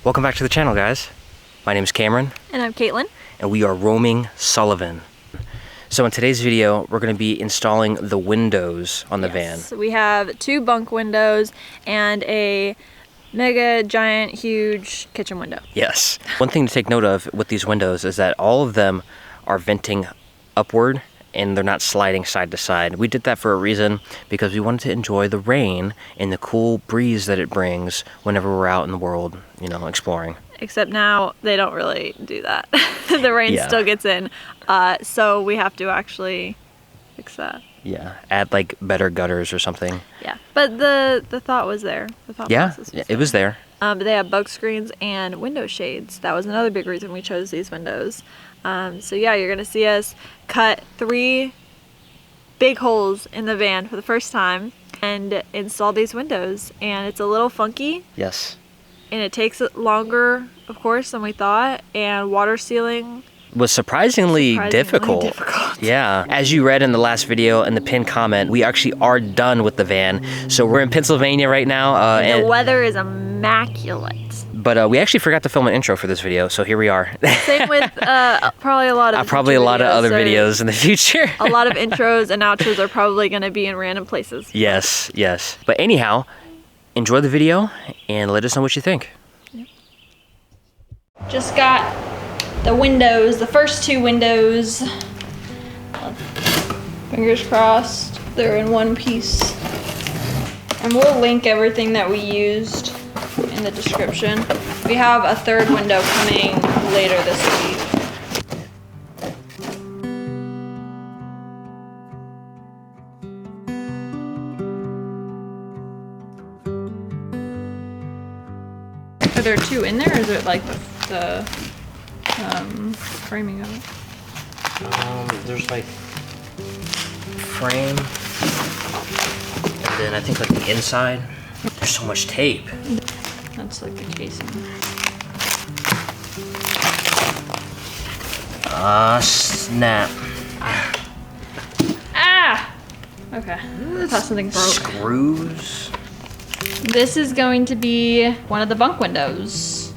Welcome back to the channel, guys. My name is Cameron. And I'm Caitlin. And we are roaming Sullivan. So in today's video, we're going to be installing the windows on the van. So we have 2 bunk windows and a mega giant huge kitchen window. Yes. One thing to take note of with these windows is that all of them are venting upward and they're not sliding side to side. We did that for a reason because we wanted to enjoy the rain and the cool breeze that it brings whenever we're out in the world, you know, exploring. Except now they don't really do that. The rain still gets in. So we have to actually fix that. Yeah, add like better gutters or something. Yeah, but the thought was there. The thought process was it was there. But they have bug screens and window shades. That was another big reason we chose these windows. So yeah, you're gonna see us cut 3 big holes in the van for the first time and install these windows. And it's a little funky. Yes. And it takes longer, of course, than we thought. And water sealing was surprisingly difficult. Yeah. As you read in the last video in the pinned comment, we actually are done with the van. So we're in Pennsylvania right now. And the weather is immaculate. But we actually forgot to film an intro for this video, so here we are. Same with probably a lot of other videos in the future. A lot of intros and outros are probably going to be in random places. Yes, yes. But anyhow, enjoy the video and let us know what you think. Yep. Just got the windows, the first 2 windows. Fingers crossed they're in one piece. And we'll link everything that we used in the description. We have a 3rd window coming later this week. Are there 2 in there, or is it like the framing of it? There's like frame, and then I think like the inside. There's so much tape. That's like the casing. Ah, snap. Ah! Okay. I thought something broke. Screws. This is going to be one of the bunk windows.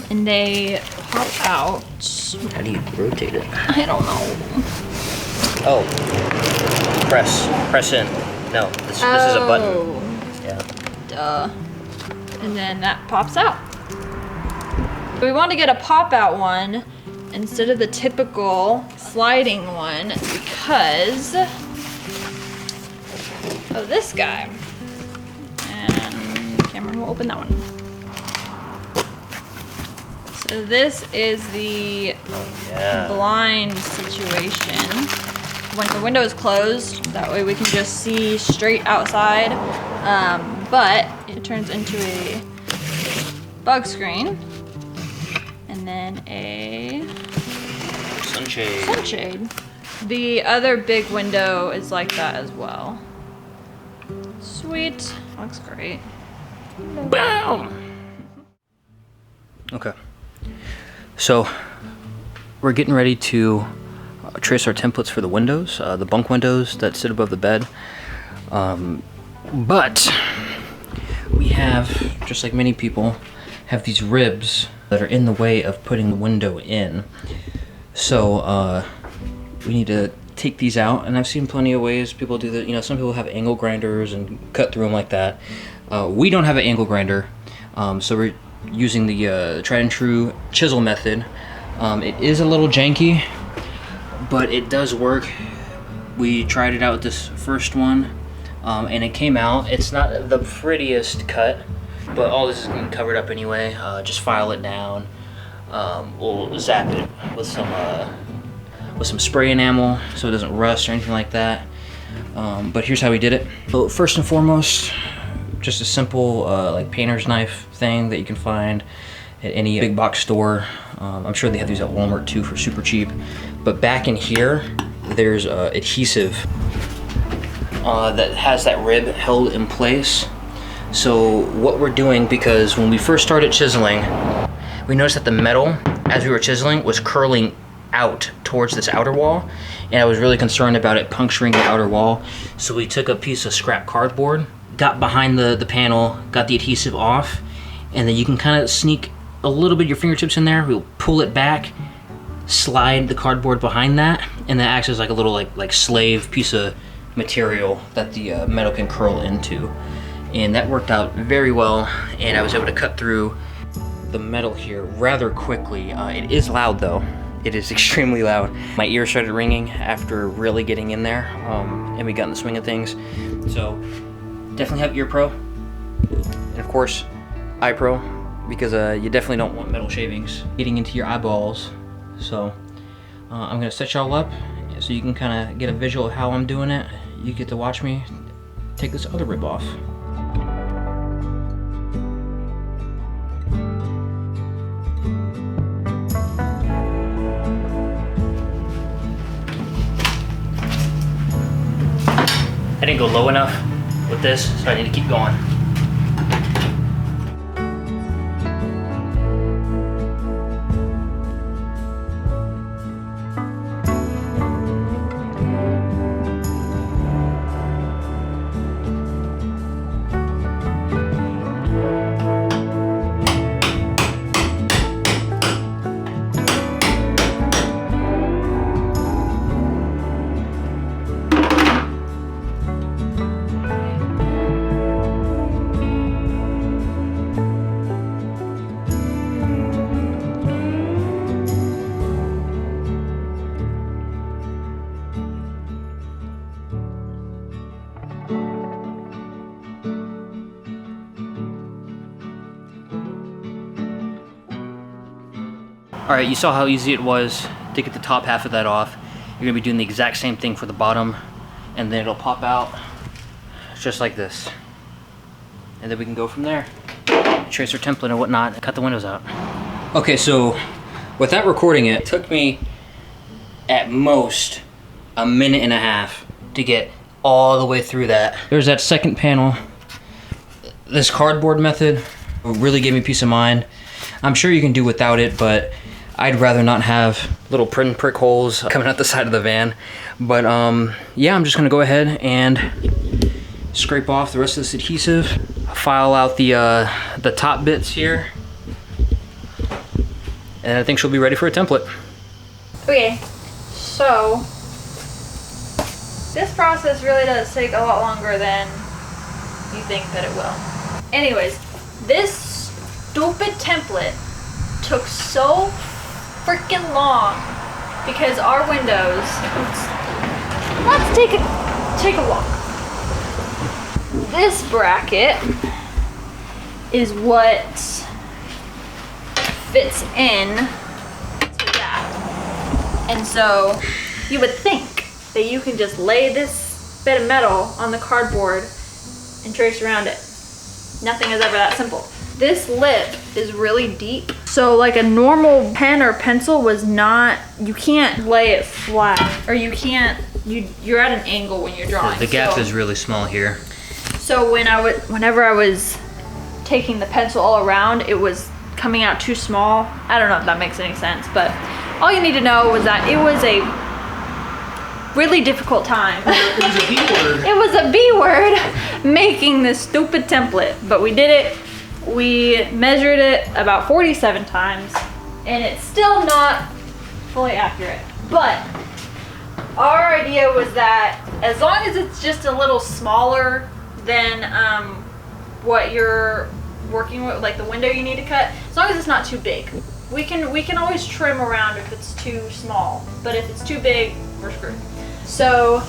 And they pop out. How do you rotate it? I don't know. Oh. Press in. No, this is a button. Yeah. Duh. And then that pops out. We want to get a pop-out one instead of the typical sliding one because of this guy. And Cameron will open that one. So this is the blind situation. When the window is closed, that way we can just see straight outside, but it turns into a bug screen and then a sunshade. The other big window is like that as well. Sweet, looks great. Boom! Okay, so we're getting ready to trace our templates for the windows, the bunk windows that sit above the bed. But we have, just like many people, have these ribs that are in the way of putting the window in. So we need to take these out, and I've seen plenty of ways people do that. You know, some people have angle grinders and cut through them like that. We don't have an angle grinder, so we're using the tried and true chisel method. It is a little janky, but it does work. We tried it out with this first one, and it came out. It's not the prettiest cut, but all this is getting covered up anyway. Just file it down. We'll zap it with some spray enamel so it doesn't rust or anything like that. But here's how we did it. So first and foremost, just a simple like painter's knife thing that you can find at any big box store. I'm sure they have these at Walmart too for super cheap. But back in here, there's adhesive that has that rib held in place. So what we're doing, because when we first started chiseling, we noticed that the metal, as we were chiseling, was curling out towards this outer wall, and I was really concerned about it puncturing the outer wall. So we took a piece of scrap cardboard, got behind the panel, got the adhesive off, and then you can kind of sneak a little bit of your fingertips in there. We'll pull it back, slide the cardboard behind that, and that acts as like a little like slave piece of material that the metal can curl into. And that worked out very well, and I was able to cut through the metal here rather quickly. It is loud though. It is extremely loud. My ears started ringing after really getting in there, and we got in the swing of things. So definitely have ear pro, and of course eye pro, because you definitely don't want metal shavings getting into your eyeballs. So I'm gonna set y'all up so you can kind of get a visual of how I'm doing it. You get to watch me take this other rib off. I didn't go low enough with this, so I need to keep going. All right, you saw how easy it was to get the top half of that off. You're gonna be doing the exact same thing for the bottom, and then it'll pop out just like this. And then we can go from there. Trace our template and whatnot, and cut the windows out. Okay, so without recording it, it took me at most a minute and a half to get all the way through that. There's that second panel. This cardboard method really gave me peace of mind. I'm sure you can do without it, but I'd rather not have little prick holes coming out the side of the van. But yeah, I'm just gonna go ahead and scrape off the rest of this adhesive, file out the top bits here, and I think she'll be ready for a template. Okay, so this process really does take a lot longer than you think that it will. Anyways, this stupid template took so freaking long because our windows, let's take a look. This bracket is what fits in to that. And so you would think that you can just lay this bit of metal on the cardboard and trace around it. Nothing is ever that simple. This lip is really deep. So like a normal pen or pencil was not, you can't lay it flat, or you can't, you're at an angle when you're drawing. The gap is really small here. So whenever I was taking the pencil all around, it was coming out too small. I don't know if that makes any sense, but all you need to know was that it was a really difficult time. It was a B word. It was a B word making this stupid template, but we did it. We measured it about 47 times, and it's still not fully accurate. But our idea was that as long as it's just a little smaller than what you're working with, like the window you need to cut, as long as it's not too big. We can always trim around if it's too small, but if it's too big, we're screwed. So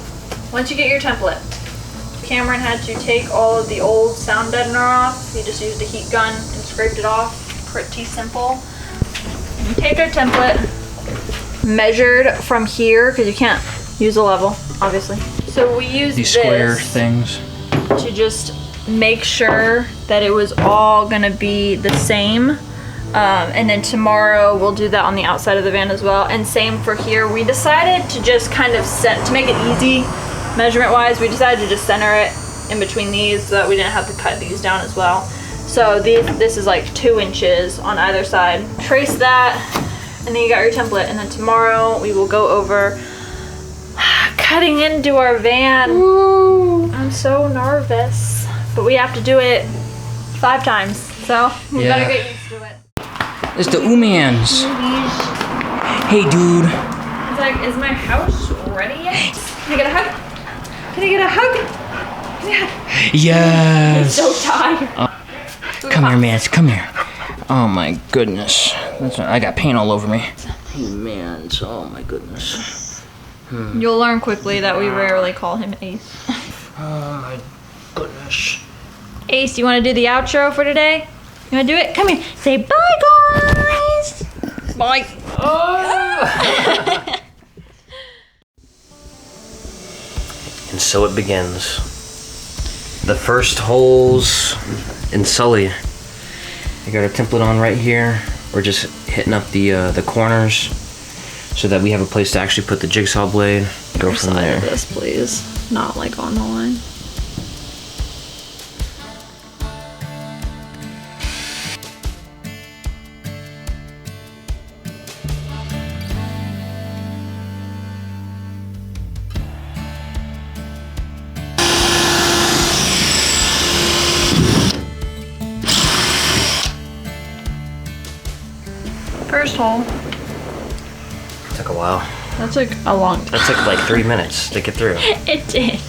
once you get your template, Cameron had to take all of the old sound deadener off. He just used a heat gun and scraped it off. Pretty simple. You take our template, measured from here, because you can't use a level, obviously. So we used these square things to just make sure that it was all gonna be the same. And then tomorrow we'll do that on the outside of the van as well. And same for here. We decided to just kind of to make it easy measurement wise, we decided to just center it in between these so that we didn't have to cut these down as well. So this is like 2 inches on either side. Trace that, and then you got your template. And then tomorrow we will go over cutting into our van. Ooh. I'm so nervous, but we have to do it 5 times, so we better get used to it. It's the Umans. Hey, dude. It's like, is my house ready yet? Can I get a hug? Can I get a hug? Yes. I'm so tired. Come here, man. Come here. Oh my goodness. I got paint all over me. Hey, man. Oh my goodness. You'll learn quickly that we rarely call him Ace. Oh my goodness. Ace, you want to do the outro for today? You want to do it? Come here. Say bye, guys. Bye. And so it begins. The first holes in Sully. We got our template on right here. We're just hitting up the corners so that we have a place to actually put the jigsaw blade. Go from there. Of this, please. Not like on the line. First hole. Took a while. That took a long time. That took like 3 minutes to get through. It did.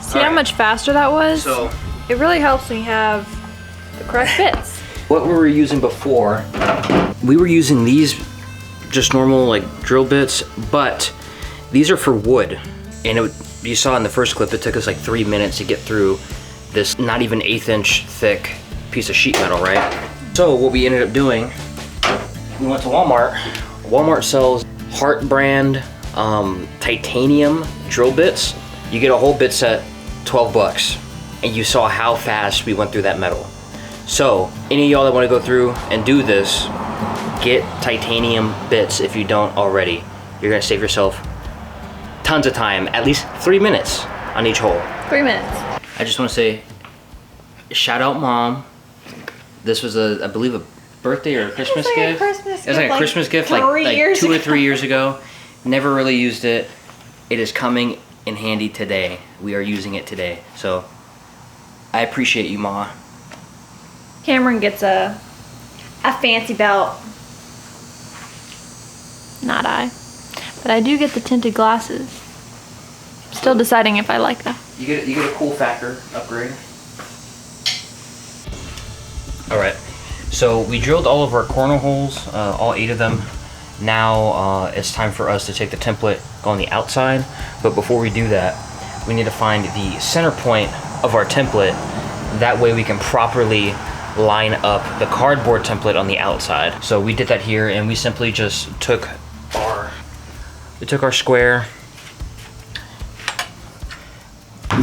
See how much faster that was? So, it really helps when you have the correct bits. what we were using before, we were using these just normal like drill bits, but these are for wood. And you saw in the first clip, it took us like 3 minutes to get through this not even 1/8 inch thick piece of sheet metal, right? So what we ended up doing, we went to Walmart. Walmart sells Hart brand titanium drill bits. You get a whole bit set, 12 bucks. And you saw how fast we went through that metal. So any of y'all that want to go through and do this, get titanium bits if you don't already. You're gonna save yourself tons of time, at least 3 minutes on each hole. 3 minutes. I just want to say, shout out Mom. This was I believe a birthday or a Christmas gift. It was like a Christmas gift like 2 or 3 years ago. Never really used it. It is coming in handy today. We are using it today. So I appreciate you, Ma. Cameron gets a fancy belt. Not I. But I do get the tinted glasses. Still deciding if I like that. You get a cool factor upgrade. All right, so we drilled all of our corner holes, all 8 of them. Now it's time for us to take the template, go on the outside. But before we do that, we need to find the center point of our template. That way we can properly line up the cardboard template on the outside. So we did that here, and we simply just took our square,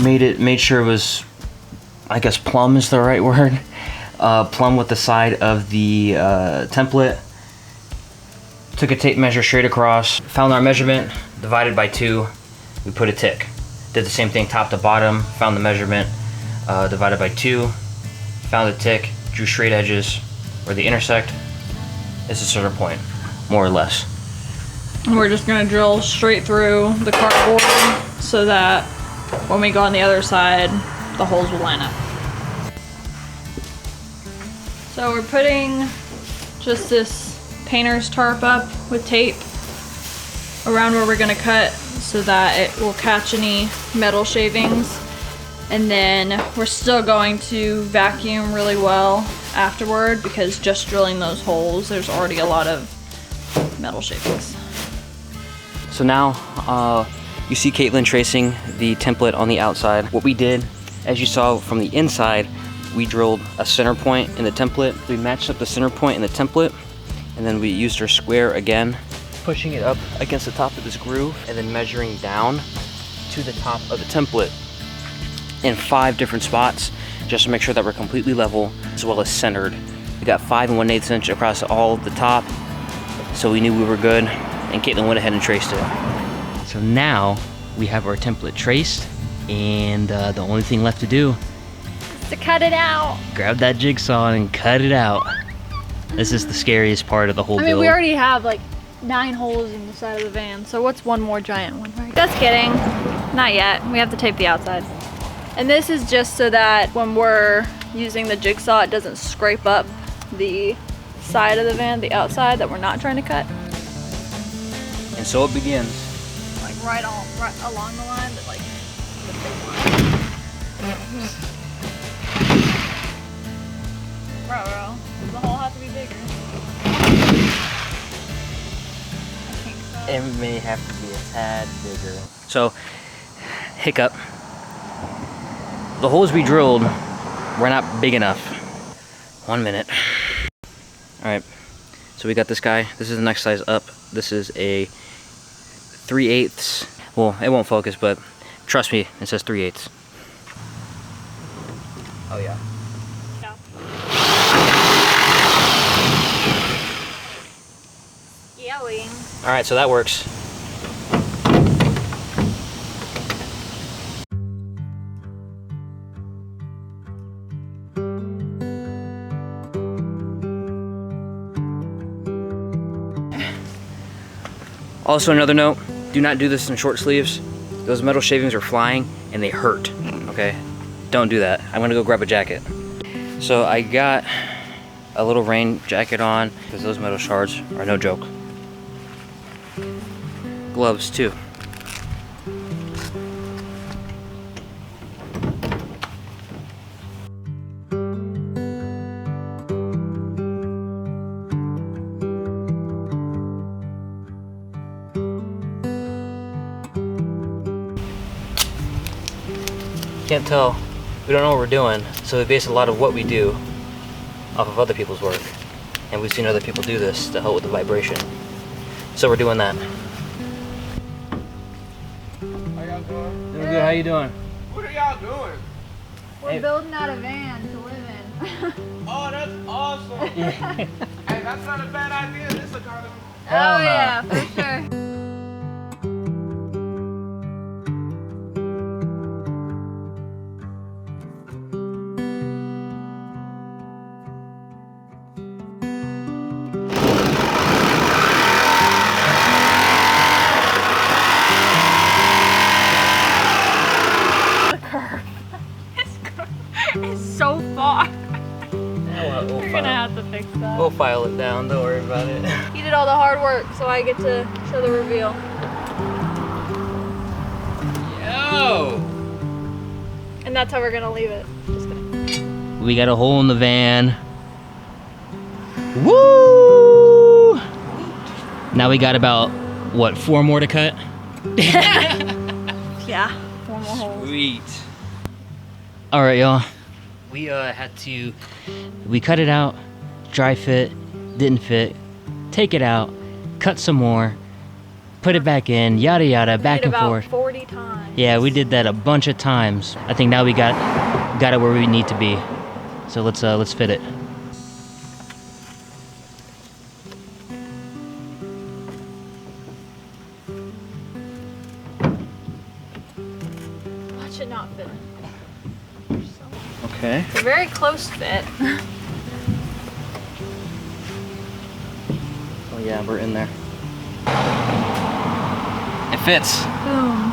made sure it was, I guess plumb is the right word, plumb with the side of the template. Took a tape measure straight across, found our measurement, divided by 2, we put a tick. Did the same thing top to bottom, found the measurement, divided by 2, found the tick, drew straight edges where they intersect. It's the center point, more or less. And we're just gonna drill straight through the cardboard so that when we go on the other side, the holes will line up. So we're putting just this painter's tarp up with tape around where we're gonna cut so that it will catch any metal shavings. And then we're still going to vacuum really well afterward, because just drilling those holes, there's already a lot of metal shavings. So now you see Caitlin tracing the template on the outside. What we did, as you saw from the inside, we drilled a center point in the template. We matched up the center point in the template, and then we used our square again, pushing it up against the top of this groove, and then measuring down to the top of the template in 5 different spots, just to make sure that we're completely level as well as centered. We got 5 1/8 inch across all of the top, so we knew we were good, and Caitlin went ahead and traced it. So now we have our template traced, and the only thing left to do To cut it out. grab that jigsaw and cut it out. This is the scariest part of the whole I mean, build. we already have like 9 holes in the side of the van, so what's one more giant one, right? Just kidding. Not yet. We have to tape the outside. And this is just so that when we're using the jigsaw, it doesn't scrape up the side of the van, the outside that we're not trying to cut. And so it begins. Like right along the line, but like the big line. Bro, does the hole have to be bigger? I think so. It may have to be a tad bigger. So, hiccup. The holes we drilled were not big enough. 1 minute. Alright, so we got this guy. This is the next size up. This is a 3/8. Well, it won't focus, but trust me, it says 3/8. Oh yeah. Yeah. Yelling. Alright, so that works. Also, another note, do not do this in short sleeves. Those metal shavings are flying and they hurt, okay? Don't do that. I'm gonna go grab a jacket. So I got a little rain jacket on because those metal shards are no joke. Gloves too. Can't tell. We don't know what we're doing, so we base a lot of what we do off of other people's work. And we've seen other people do this to help with the vibration. So we're doing that. How y'all doing? Doing good, how you doing? What are y'all doing? We're building out a van to live in. Oh, that's awesome. Hey, that's not a bad idea in this economy. Oh yeah, for sure. It's so far. We're gonna have to fix that. We'll file it down, don't worry about it. He did all the hard work, so I get to show the reveal. Yo! And that's how we're gonna leave it. Just kidding. We got a hole in the van. Woo! Now we got about, what, 4 more to cut? Yeah, 4 more holes. Sweet. All right, y'all. We we cut it out, dry fit, didn't fit, take it out, cut some more, put it back in, yada yada, back and forth. 40 times. Yeah, we did that a bunch of times. I think now we got it where we need to be. So let's fit it. Watch it not fit. Okay. It's a very close fit. Oh yeah, we're in there. It fits. Boom.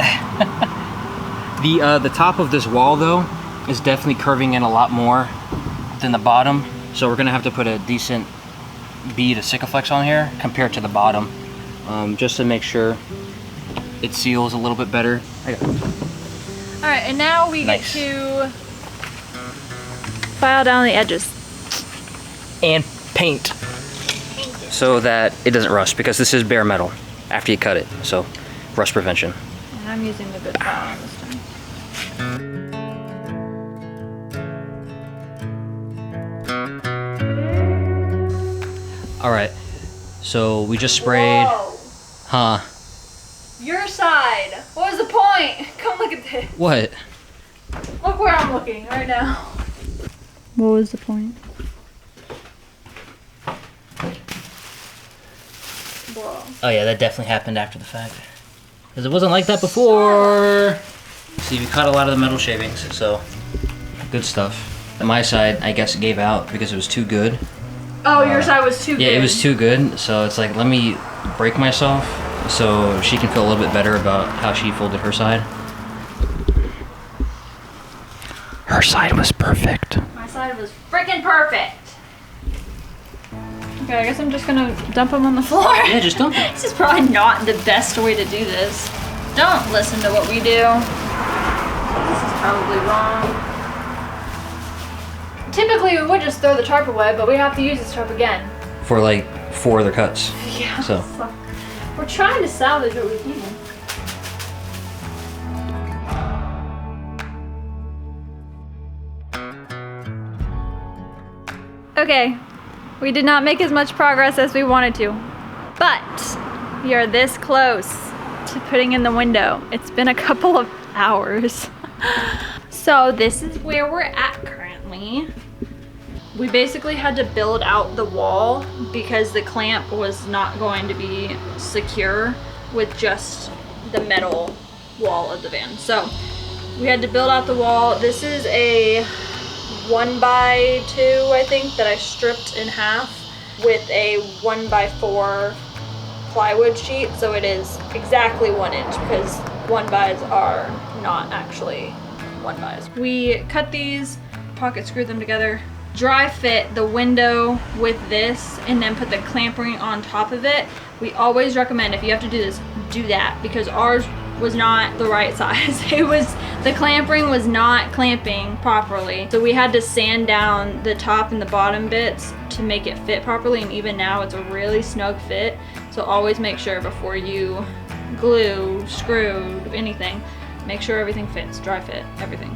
The top of this wall though is definitely curving in a lot more than the bottom. So we're gonna have to put a decent bead of Sikaflex on here compared to the bottom, just to make sure it seals a little bit better. I got it. All right, and now we Nice. get to file down the edges. And paint so that it doesn't rust, because this is bare metal after you cut it, so rust prevention. And I'm using the good file this time. All right, so we just sprayed. Whoa. Huh? Your side. What was the point? Come look at this. What? Look where I'm looking right now. What was the point? Whoa. Oh yeah, that definitely happened after the fact. Because it wasn't like that before. See, we cut a lot of the metal shavings, so good stuff. On my side, I guess it gave out because it was too good. Oh, your side was too good. Yeah, it was too good. So it's like, let me break myself so she can feel a little bit better about how she folded her side. Her side was perfect. My side was freaking perfect. Okay, I guess I'm just gonna dump them on the floor. Yeah, just dump them. This is probably not the best way to do this. Don't listen to what we do. This is probably wrong. Typically, we would just throw the tarp away, but we have to use this tarp again. For like 4 other cuts. Yeah. So. We're trying to salvage what we can. Okay, we did not make as much progress as we wanted to, but we are this close to putting in the window. It's been a couple of hours. So this is where we're at currently. We basically had to build out the wall because the clamp was not going to be secure with just the metal wall of the van. So we had to build out the wall. This is a 1x2, I think, that I stripped in half with a 1x4 plywood sheet. So it is exactly 1 inch because 1x's are not actually 1x's. We cut these, pocket screwed them together, dry fit the window with this, and then put the clamp ring on top of it. We always recommend, if you have to do this, do that, because ours was not the right size. The clamp ring was not clamping properly. So we had to sand down the top and the bottom bits to make it fit properly, and even now it's a really snug fit. So always make sure before you glue, screw, anything, make sure everything fits, dry fit, everything.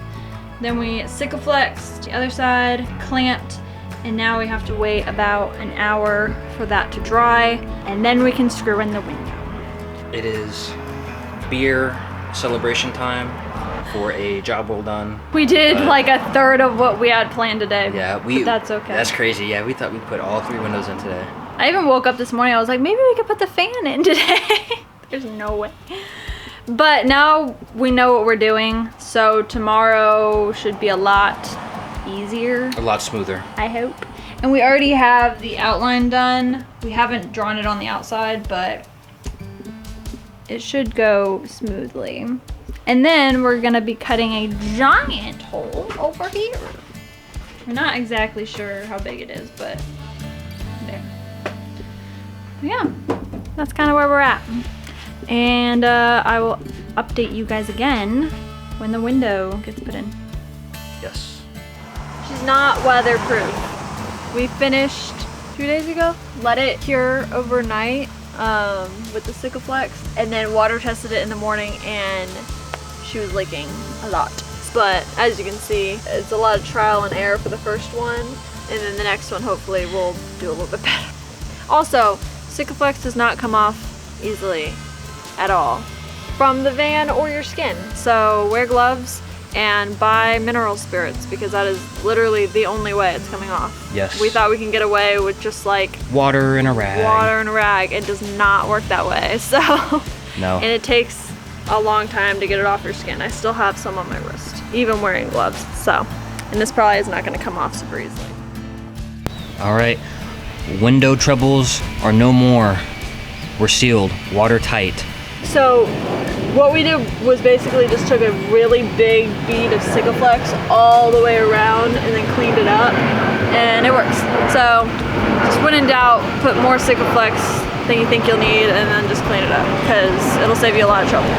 Then we Sikaflex the other side, clamped, and now we have to wait about an hour for that to dry, and then we can screw in the window. It is beer celebration time for a job well done. We did like a third of what we had planned today. Yeah, but that's okay. That's crazy. Yeah, we thought we'd put all 3 windows in today. I even woke up this morning, I was like, maybe we could put the fan in today. There's no way. But now we know what we're doing, so tomorrow should be a lot easier. A lot smoother. I hope. And we already have the outline done. We haven't drawn it on the outside, but it should go smoothly. And then we're gonna be cutting a giant hole over here. We're not exactly sure how big it is, but there. Yeah, that's kind of where we're at. And I will update you guys again when the window gets put in. Yes. She's not weatherproof. We finished 2 days ago. Let it cure overnight with the Sikaflex, and then water tested it in the morning, and she was leaking a lot. But as you can see, it's a lot of trial and error for the first one, and then the next one hopefully will do a little bit better. Also, Sikaflex does not come off easily at all from the van or your skin. So wear gloves and buy mineral spirits, because that is literally the only way it's coming off. Yes. We thought we can get away with just like Water in a rag. water in a rag. It does not work that way. So No. and it takes a long time to get it off your skin. I still have some on my wrist, even wearing gloves. So, and this probably is not going to come off super easily. All right. Window troubles are no more. We're sealed, watertight. So what we did was basically just took a really big bead of Sikaflex all the way around and then cleaned it up, and it works. So just when in doubt, put more Sikaflex than you think you'll need, and then just clean it up, because it'll save you a lot of trouble.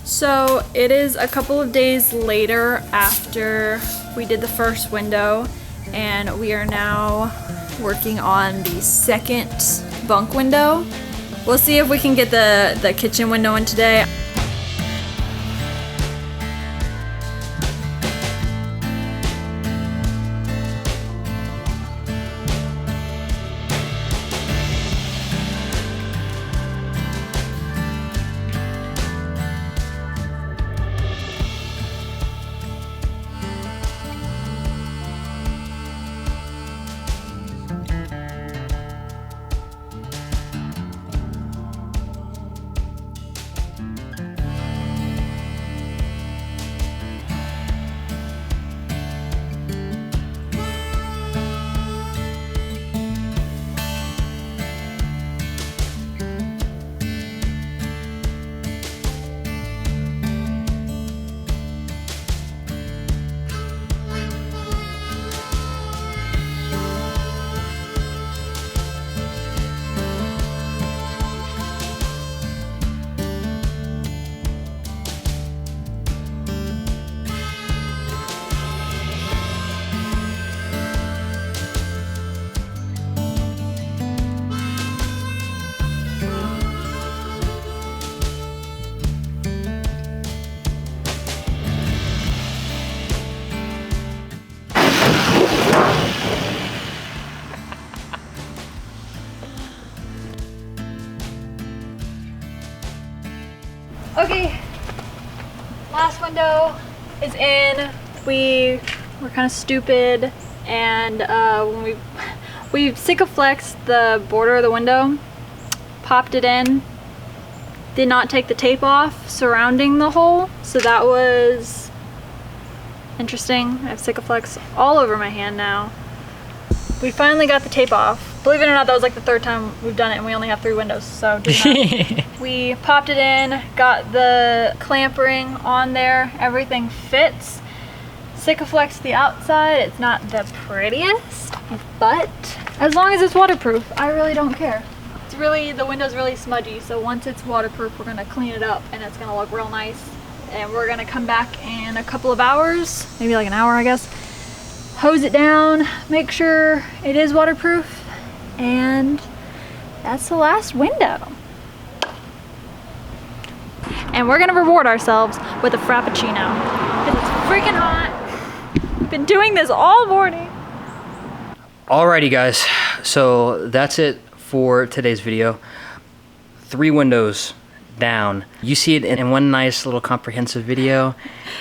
So it is a couple of days later after we did the first window, and we are now working on the second bunk window. We'll see if we can get the kitchen window in today. Okay, last window is in. We were kind of stupid, and when we Sikaflexed the border of the window, popped it in, did not take the tape off surrounding the hole, so that was interesting. I have Sikaflex all over my hand now. We finally got the tape off. Believe it or not, that was like the third time we've done it, and we only have 3 windows, so we popped it in, got the clamp ring on there, everything fits. Sikaflex the outside, it's not the prettiest, but as long as it's waterproof, I really don't care. It's really, the window's really smudgy, so once it's waterproof, we're gonna clean it up and it's gonna look real nice. And we're gonna come back in a couple of hours, maybe like an hour, I guess. Hose it down, make sure it is waterproof, and that's the last window. And we're gonna reward ourselves with a Frappuccino, because it's freaking hot. We've been doing this all morning. Alrighty guys, so that's it for today's video. 3 windows down. You see it in one nice little comprehensive video.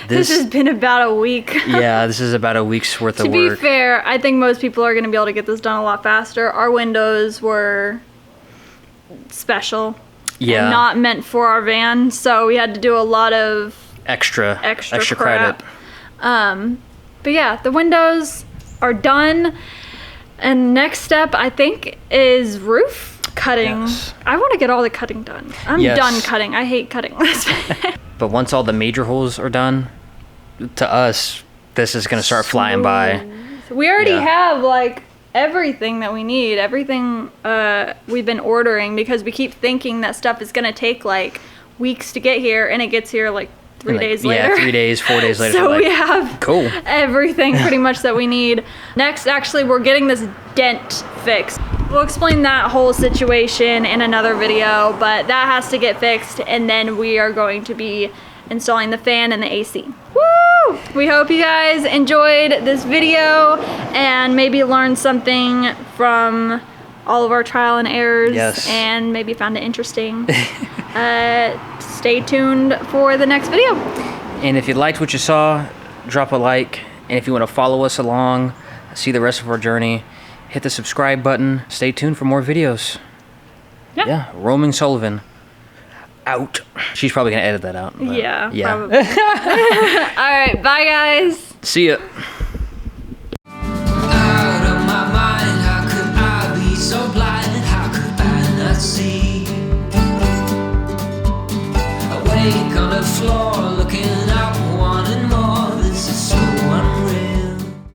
This has been about a week. Yeah, this is about a week's worth of work. To be fair, I think most people are going to be able to get this done a lot faster. Our windows were special. Yeah. And not meant for our van, so we had to do a lot of extra crap. But yeah, the windows are done. And next step, I think, is roof cutting. Yes. I want to get all the cutting done. I'm done cutting. I hate cutting. But once all the major holes are done, to us, this is going to start flying by. We already have like everything that we need. Everything we've been ordering, because we keep thinking that stuff is going to take like weeks to get here, and it gets here like 3 days later. Yeah, 3 days, 4 days later. So we have cool. everything pretty much that we need. Next, actually, we're getting this dent fixed. We'll explain that whole situation in another video, but that has to get fixed, and then we are going to be installing the fan and the AC. Woo! We hope you guys enjoyed this video and maybe learned something from all of our trial and errors. Yes. And maybe found it interesting. Stay tuned for the next video. And if you liked what you saw, drop a like. And if you want to follow us along, see the rest of our journey, hit the subscribe button. Stay tuned for more videos. Yeah, Roaming Sullivan. Out. She's probably going to edit that out. Yeah, probably. All right, bye guys. See ya.